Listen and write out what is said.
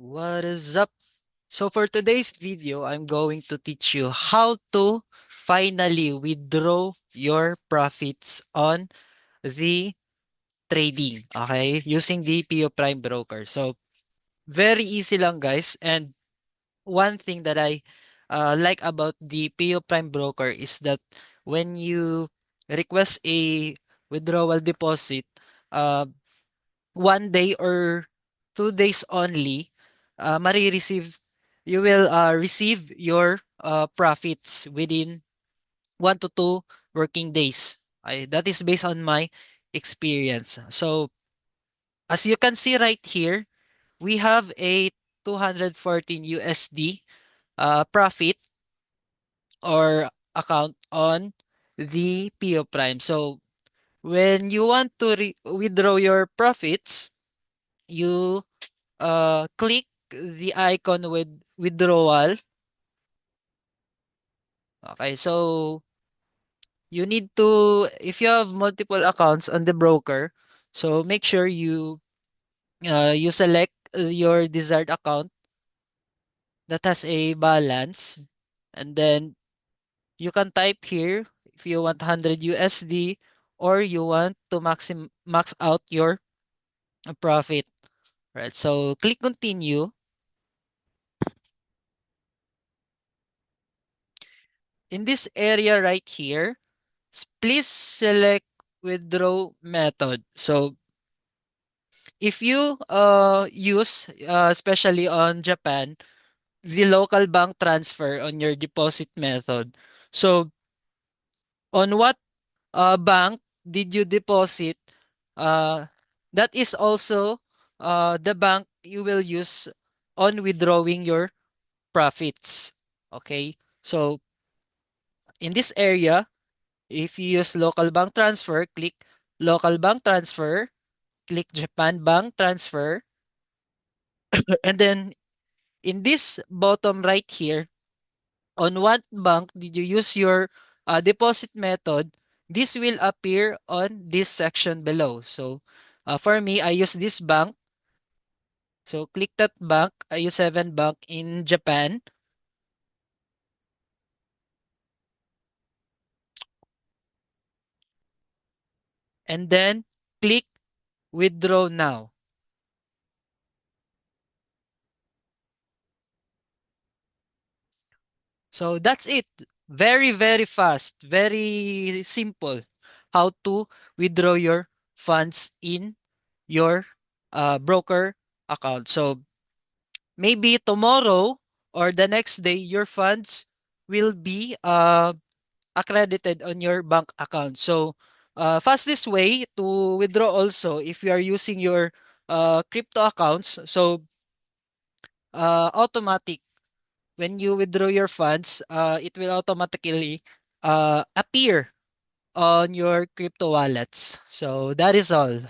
What is up? So for today's video, I'm going to teach you how to finally withdraw your profits on the trading, okay? Using the PO Prime Broker. So very easy lang guys. And one thing that I like about the PO Prime Broker is that when you request a withdrawal deposit, uh, 1 day or 2 days only, marireceive, you will receive your profits within 1 to 2 working days. That is based on my experience. So as you can see right here, we have a 214 USD profit or account on the PO Prime. So when you want to withdraw your profits, you click the icon with withdrawal. Okay, so you need to, if you have multiple accounts on the broker, so make sure you select your desired account that has a balance, and then you can type here if you want 100 USD or you want to max out your profit. Right, so click continue. In this area right here, please select withdraw method. So if you use especially on Japan, the local bank transfer on your deposit method. So on what bank did you deposit? Uh, that is also the bank you will use on withdrawing your profits. Okay? So in this area, if you use local bank transfer, click local bank transfer, click Japan Bank Transfer, and then in this bottom right here, on what bank did you use your deposit method, this will appear on this section below. So for me, I use this bank. So click that bank. I use Seven Bank in Japan. And then click withdraw now. So that's it. Very, very fast. Very simple. How to withdraw your funds in your broker account. So maybe tomorrow or the next day, your funds will be accredited on your bank account. So fastest way to withdraw also if you are using your crypto accounts. So automatic. When you withdraw your funds, it will automatically appear on your crypto wallets. So that is all.